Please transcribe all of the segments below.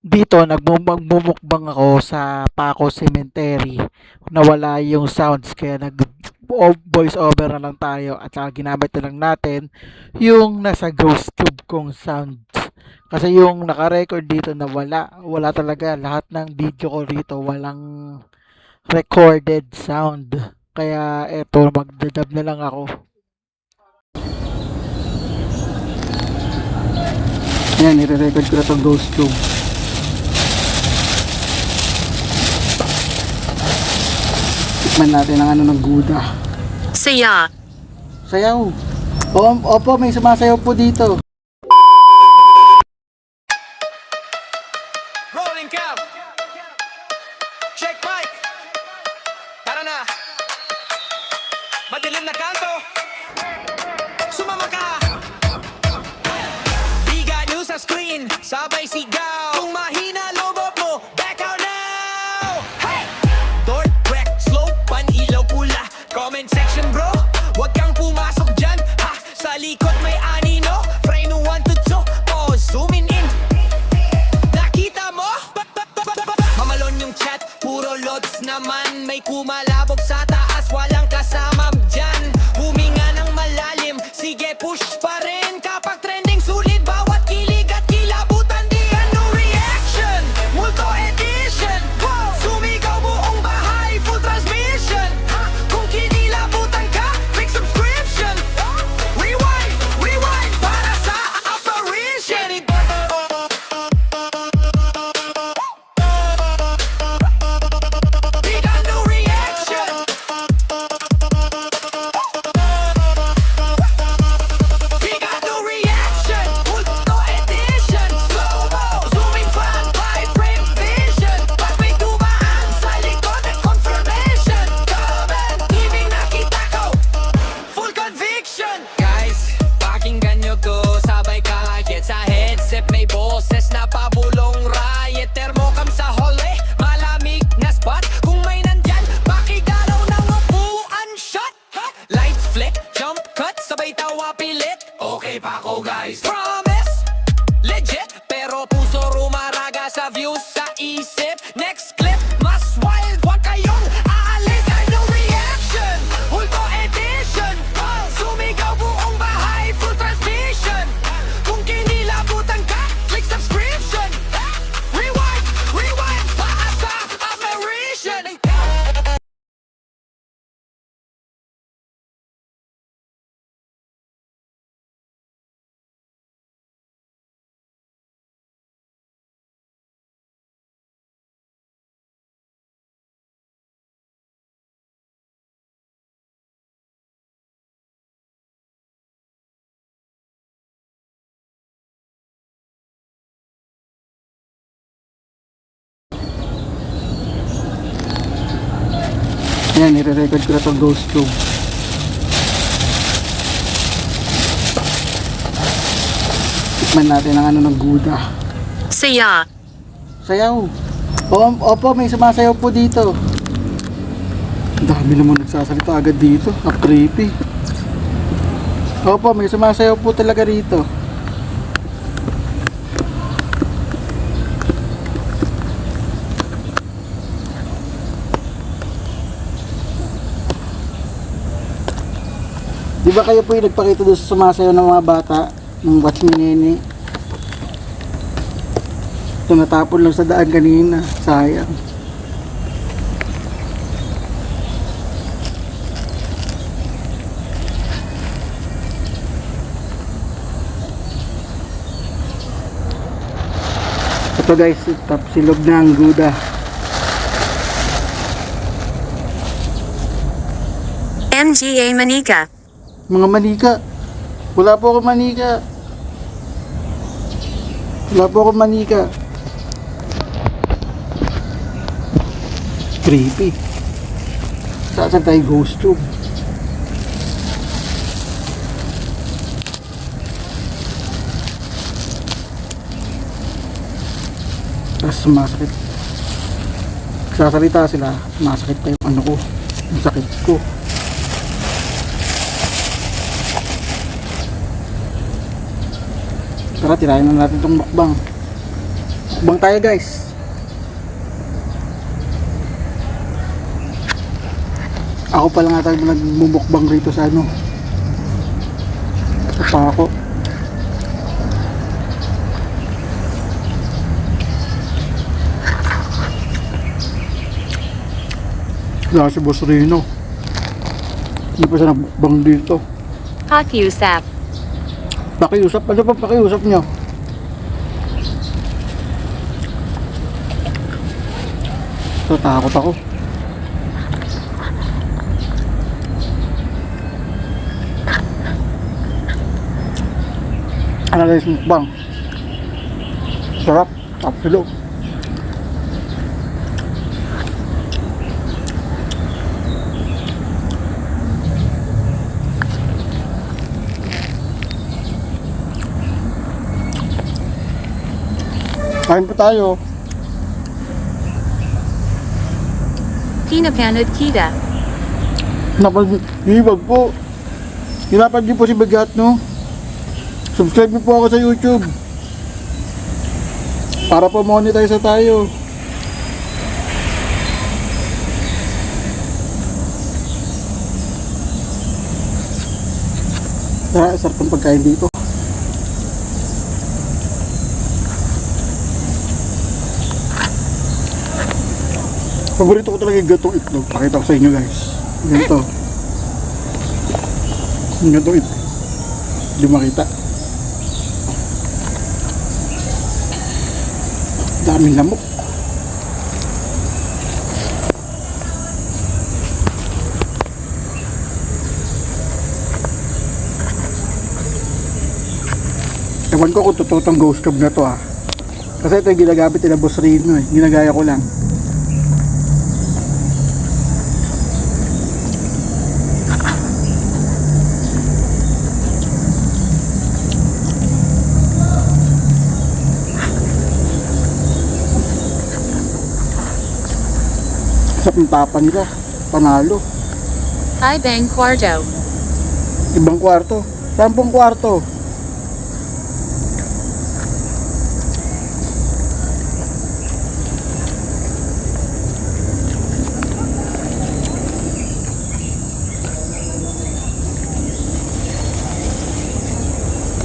Dito magbumukbang ako sa Paco Cemetery. Nawala yung sounds kaya nag voice over na lang tayo at saka ginamit na lang natin yung nasa ghost tube kong sounds. Kasi yung naka-record dito na wala talaga. Lahat ng video ko rito walang recorded sound. Kaya eto, magdadab na lang ako. Ayan, nire-record ko na itong ghost tube. Tikman natin ang ano ng Guda. Saya. Sayaw. Opo, may sumasayaw po dito. Rolling cam. Check mic. Tara na. Madilim na kanto. Sumama ka. Biga nyo sa screen. Sabay sigaw. Kung mahina lobot mo, back out now. Hey! Dort, wreck, slow, pan-ilaw pula. Comment section bro. Huwag kang pumasok dyan. Ha! Sa likod may anino. Frame 1 to 2. Pause, zooming in. Nakita mo? Mamalon yung chat, puro lods naman. May kumalabog sa taas, walang kasama dyan. Huminga ng malalim, sige push pa rin. Kapag trending sulit, bawat kilig at kilabutan. Di ano reaction, multo edition. Sumigaw buong bahay, full transmission. Kung kinilabutan ka, click subscription. Rewind, rewind, para sa apparition. Big ano reaction. Big ano reaction. Multo edition. Slow-mo, zooming fan, high frame vision. Pag may dumaan sa likod ng confirmation. Comment, ibig nakita ko. Full conviction. Guys, pakinggan nyo ko. Sabay kahit sa headset may boses na pabulong riot. Thermocam sa hallway, malamig na spot. Kung may nandyan, pakigalaw ng upuan shot. Lights flick, jump cut, sabay tawa pilit. Okay pa ako guys. Promise, legit. Pero puso rumaraga sa views sa isip. Next clip, mas wild. Huwag kayong aalis. Ano reaction? Hulto edition. Sumigaw buong bahay, full transmission. Kung kinilabutan ka, click subscription. Rewind, rewind, paasa, apparition. Ayan, nire-record ko na itong ghost tube. Tikman natin ang ano ng Guda. Saya. Sayaw. Opo, may sumasayaw po dito. Ang dami naman nagsasalita agad dito. Ang creepy. Opo, may sumasayaw po talaga rito. Di ba kayo po yung nagpakita doon sa sumasayaw ng mga bata ng Watch Me Nene? Ito natapon lang sa daan kanina. Sayang. Ito guys, silog na ang Guda. MGA Manika. Mga manika. Wala po akong manika. Wala po akong manika. Creepy. Saan tayo ghost tube? Tapos sumasakit. Sasalita sila. Sumasakit pa yung ano ko. Yung sakit ko. Tara, tirahin na natin itong mukbang. Bang tayo guys. Ako pala nga tayo nagmumukbang rito sa ano. Sa pako. Wala si Boss Rino. Hindi pa siya nagmukbang dito. Pakiusap. Pakiusap? Ano pa pakiusap niyo? Tatakot ako. Ano guys, mukbang. Sarap. Sarap sa loob. Kain pa tayo. Pinapanood kita. Napag-ibag po. Hinapad niyo po si Bagat, no? Subscribe niyo po ako sa YouTube. Para po monetize na tayo. Sarap ng pagkain dito. Paborito ko talaga yung gatong itlog. Pakita ko sa inyo guys. Ganito. Yung gatong itlog. Hindi makita. Daming lamok. Ewan ko kung totoo tong ghost crab na to ah. Kasi ito yung ginagamit nila Boss Rino eh. Ginagaya ko lang. Sa pintapa nila, panalo. Ibang Quarto. Ibang kwarto. 10 kwarto.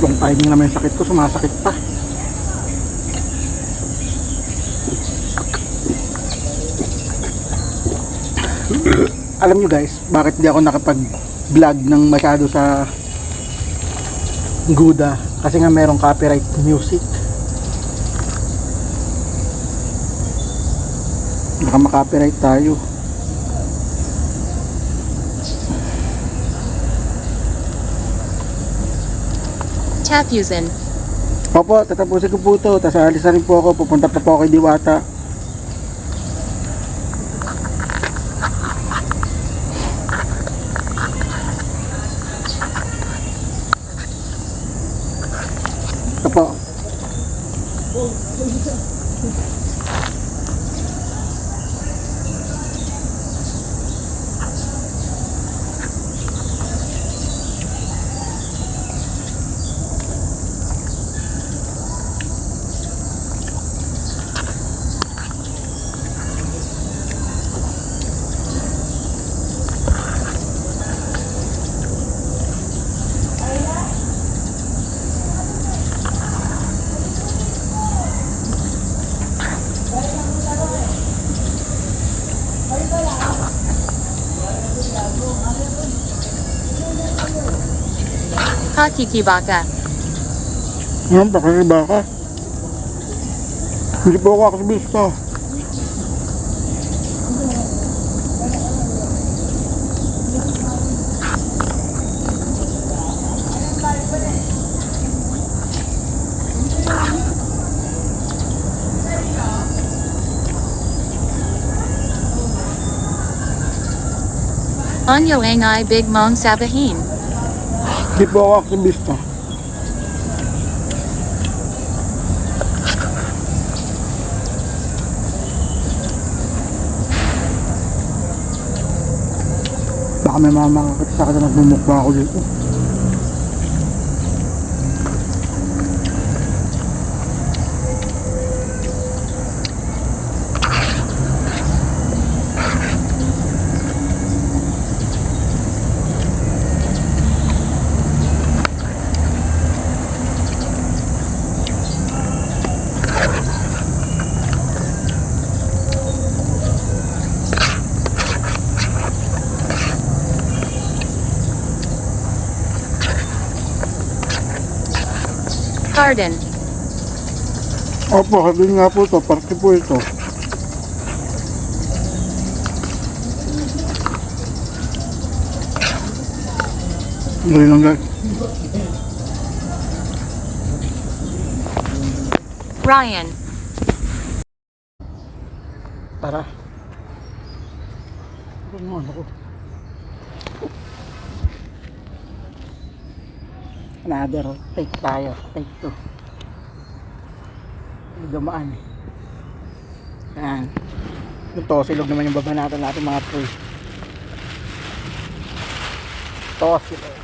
Long timing naman yung sakit ko, sumasakit pa. Alam nyo guys, bakit di ako nakapag-vlog ng masyado sa Guda? Kasi nga merong copyright music. Baka makopyright tayo. Tapusin. Opo, tatapusin ko po ito. Tapos alis na rin po ako. Pupunta pa po ako kay Diwata. Ito po. Pakikibaka. Ano, pakikiba ka? Hindi po ako aktivista. Anyo ang I Big Mong Sabahin. Hindi po ako aktivista. Baka may makakita sa akin na nagmumukha ako dito. Garden. Opo, sabihin nga po ito, parke po ito. Ngayon lang guys. Ryan. Tara. Ano ko? Another take tayo. Take 2. May dumaan eh. Ayan. Ito, silog naman yung babanatan natin mga pre. Ito, silog.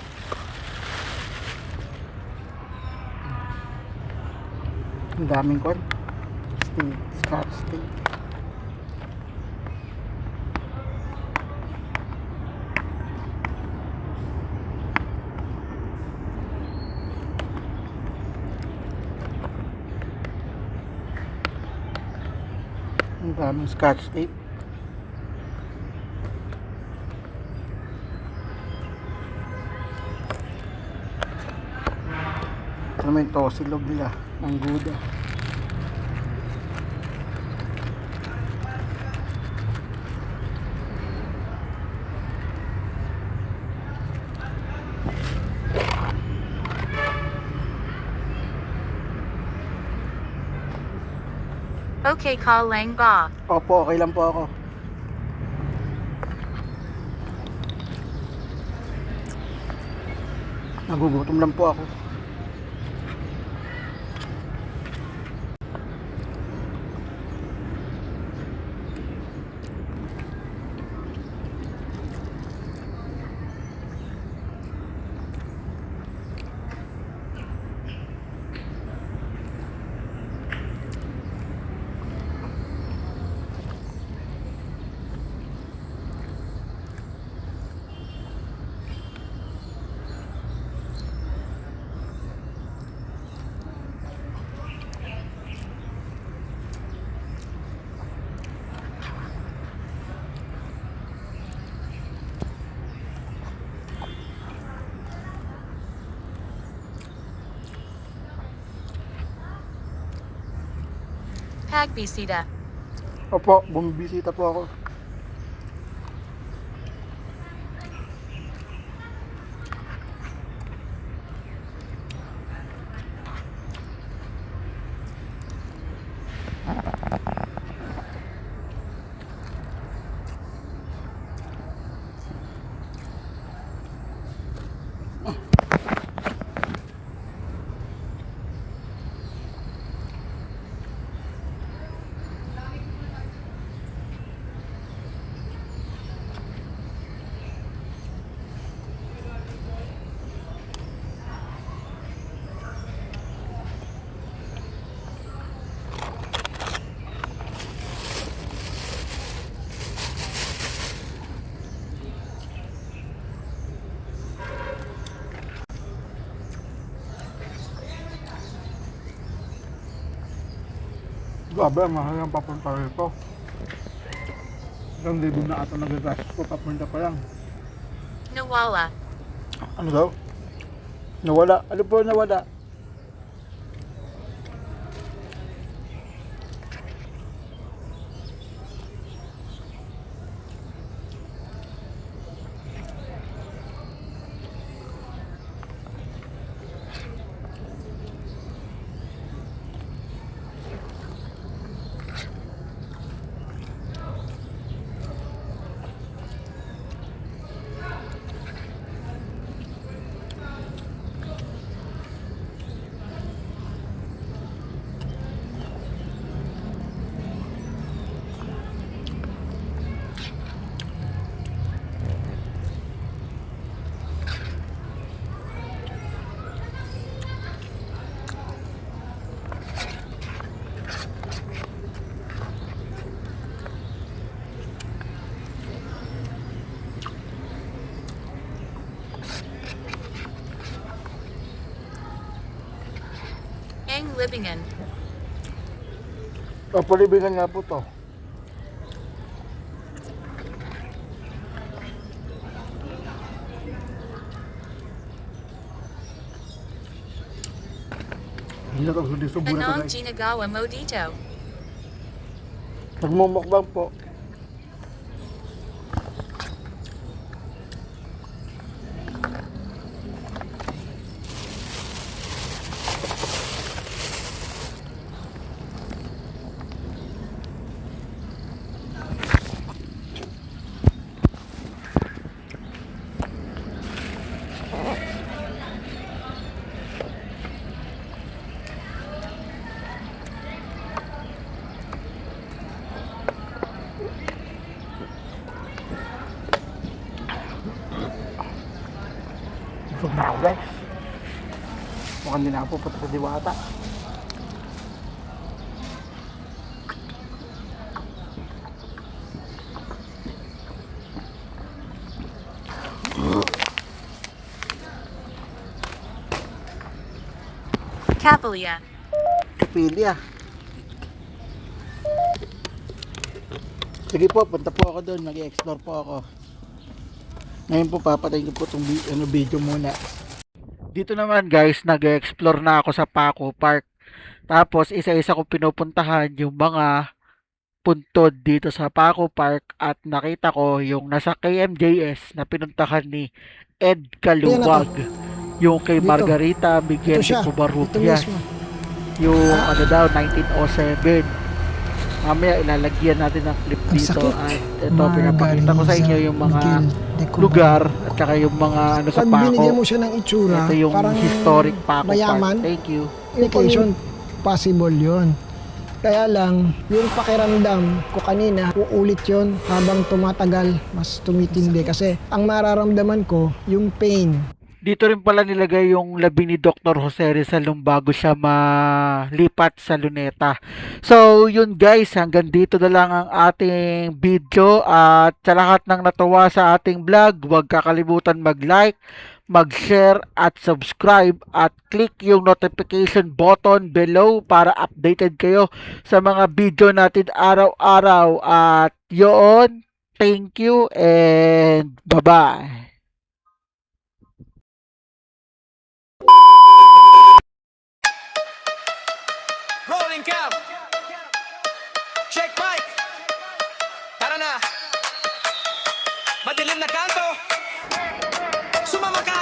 Ang daming kon. Stick, scotch stick. Ang daming scotch tape. Ano naman ito, silog nila ng Gouda. Okay, call lang ba. Opo, okay lang po ako. Nagugutom lang po ako. Pagbisita. Opo, bumibisita po ako. Grabe, mahal ang papunta rito. Isang libo na ata nagagastos ko, papunta pa lang. Nawala. Ano daw? Nawala. Ano po nawala? Ang libingan. Palibingan nga po to. na to, subo na to Anong guys. ginagawa mo dito? Nagmumukbang po. Busog na ako guys. Mukhang hindi na ako pupunta sa Diwata. Kapilya. Kapilya. Sige po, punta po ako doon. Mag-explore po ako. Ngayon po, papatayin ko po itong video muna. Dito naman guys, nag-explore na ako sa Paco Park. Tapos, isa-isa ko pinupuntahan yung mga puntod dito sa Paco Park at nakita ko yung nasa KMJS na pinuntahan ni Ed Caluwag. Yung kay Dito. Margarita Miguel Ito siya. de Ito Covarrubias. mismo. Yung ano daw, 1907. Mamaya ilalagyan natin ng clip Ang dito. sakit. At ito, pinapakita ko sa inyo yung mga Miguel de Covarrubias. lugar at saka yung mga ano sa Pag Paco. binigyan mo siya ng itsura, Ito yung parang historic Paco mayaman, Park. Thank you. vacation, possible yon. Kaya lang, yung pakiramdam ko kanina, uulit yon habang tumatagal, mas tumitindi. Kasi ang mararamdaman ko, yung pain. Dito rin pala nilagay yung labi ni Dr. Jose Rizal nung bago siya malipat sa Luneta. So, yun guys, hanggang dito na lang ang ating video. At sa lahat ng natuwa sa ating vlog, huwag kakalimutan mag-like, mag-share at subscribe at click yung notification button below para updated kayo sa mga video natin araw-araw. At yun, thank you and bye-bye. Rolling cam. Check mic. Tara na. Madilim na kanto. Sumama ka.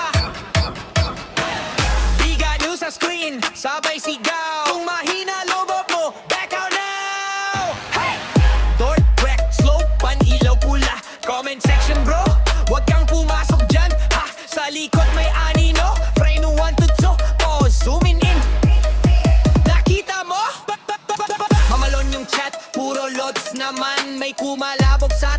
Biga news sa screen. Sabay sigaw. Kung mahina lobot mo, back out now. Hey! North, wreck, slow, pan-ilaw pula. Comment section bro. Huwag kang pumasok dyan. Ha! Sa likod may anino. Frame 1 to 2. Pause, zooming in. Nakita mo? Mamalon yung chat, puro loads naman. May kumalabog sa